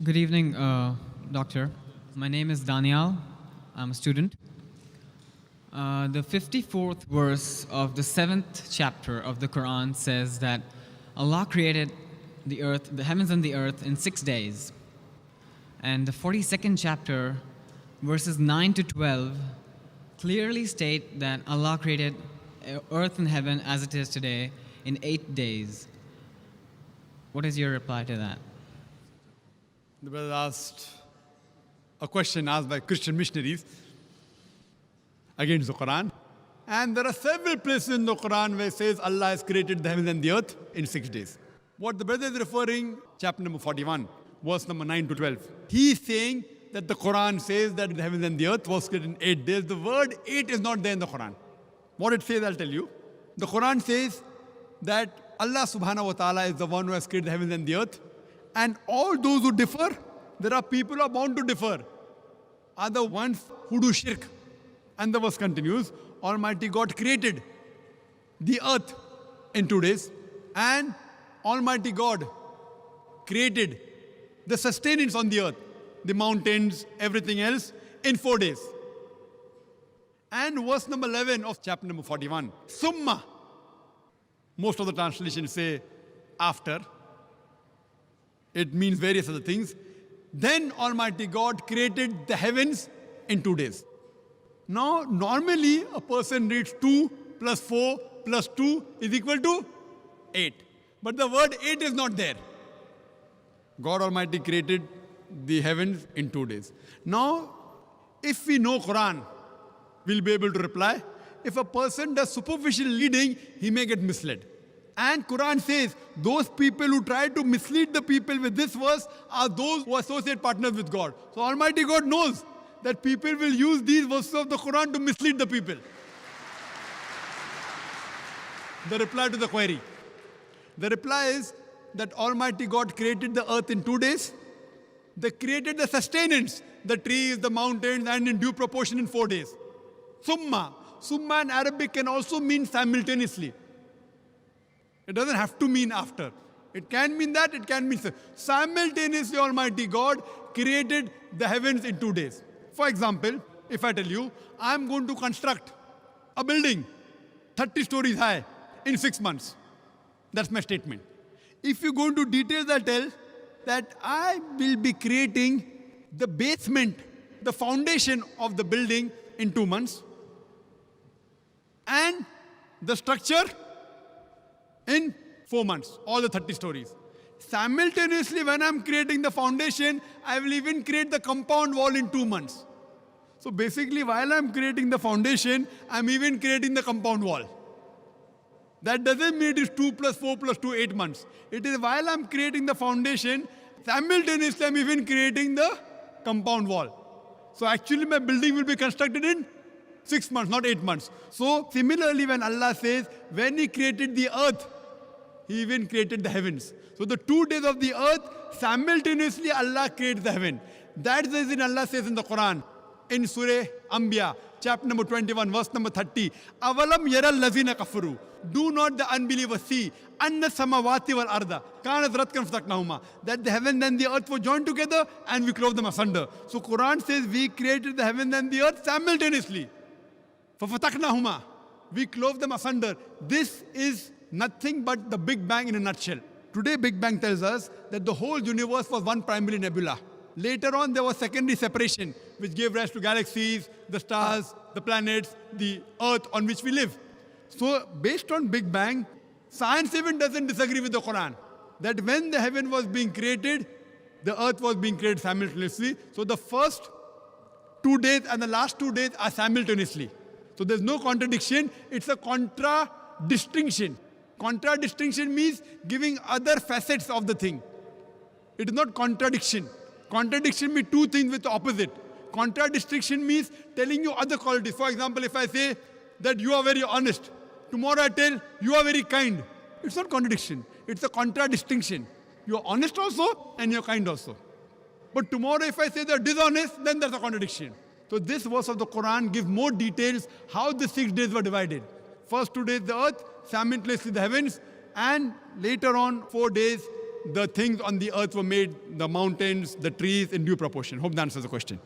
Good evening, Doctor. My name is Daniel. I'm a student. The 54th verse of the 7th chapter of the Quran says that Allah created the earth, the heavens and the earth in 6 days. And the 42nd chapter, verses 9 to 12, clearly state that Allah created earth and heaven as it is today in 8 days. What is your reply to that? The brother asked a question asked by Christian missionaries against the Quran. And there are several places in the Quran where it says Allah has created the heavens and the earth in 6 days. What the brother is referring, chapter number 41, verse number 9 to 12. He is saying that the Quran says that the heavens and the earth was created in 8 days. The word 8 is not there in the Quran. What it says, I'll tell you. The Quran says that Allah subhanahu wa ta'ala is the one who has created the heavens and the earth. And all those who differ, there are people who are bound to differ, are the ones who do shirk. And the verse continues, Almighty God created the earth in 2 days, and Almighty God created the sustenance on the earth, the mountains, everything else, in 4 days. And verse number 11 of chapter number 41, Summa. Most of the translations say after. It means various other things. Then Almighty God created the heavens in 2 days. Now, normally a person reads 2 plus 4 plus 2 is equal to 8. But the word 8 is not there. God Almighty created the heavens in 2 days. Now, if we know Quran, we'll be able to reply. If a person does superficial reading, he may get misled. And Quran says, those people who try to mislead the people with this verse are those who associate partners with God. So Almighty God knows that people will use these verses of the Quran to mislead the people. The reply to the query. The reply is that Almighty God created the earth in 2 days. They created the sustenance, the trees, the mountains, and in due proportion in 4 days. Summa. Summa in Arabic can also mean simultaneously. It doesn't have to mean after. It can mean that, it can mean simultaneously Almighty God created the heavens in 2 days. For example, if I tell you, I'm going to construct a building 30 stories high in 6 months. That's my statement. If you go into details, I tell that I will be creating the basement, the foundation of the building in 2 months, and the structure in 4 months, all the 30 stories. Simultaneously, when I'm creating the foundation, I will even create the compound wall in 2 months. So basically, while I'm creating the foundation, I'm even creating the compound wall. That doesn't mean it is 2 plus 4 plus 2, 8 months. It is while I'm creating the foundation, simultaneously I'm even creating the compound wall. So actually my building will be constructed in 6 months, not 8 months. So similarly, when Allah says, when He created the earth, He even created the heavens. So the 2 days of the earth, simultaneously Allah creates the heaven. That is the reason Allah says in the Quran, in Surah Anbiya, chapter number 21, verse number 30, Avalam yaral lazina kafaru. Do not the unbelievers see anna samawati wal arda kanat ratkan fataknahuma, that the heaven and the earth were joined together and we clove them asunder. So Quran says we created the heaven and the earth simultaneously. فَفَتَقْنَاهُمَا, we clove them asunder. This is nothing but the Big Bang in a nutshell. Today, Big Bang tells us that the whole universe was one primary nebula. Later on, there was secondary separation, which gave rise to galaxies, the stars, the planets, the earth on which we live. So, based on Big Bang, science even doesn't disagree with the Quran, that when the heaven was being created, the earth was being created simultaneously. So, the first 2 days and the last 2 days are simultaneously. So there's no contradiction, it's a contradistinction. Contradistinction means giving other facets of the thing. It is not contradiction. Contradiction means two things with the opposite. Contradistinction means telling you other qualities. For example, if I say that you are very honest, tomorrow I tell you are very kind. It's not contradiction, it's a contradistinction. You are honest also and you're kind also. But tomorrow if I say they're dishonest, then there's a contradiction. So this verse of the Quran gives more details how the 6 days were divided. First 2 days the earth, simultaneously the heavens, and later on 4 days the things on the earth were made, the mountains, the trees, in due proportion. Hope that answers the question.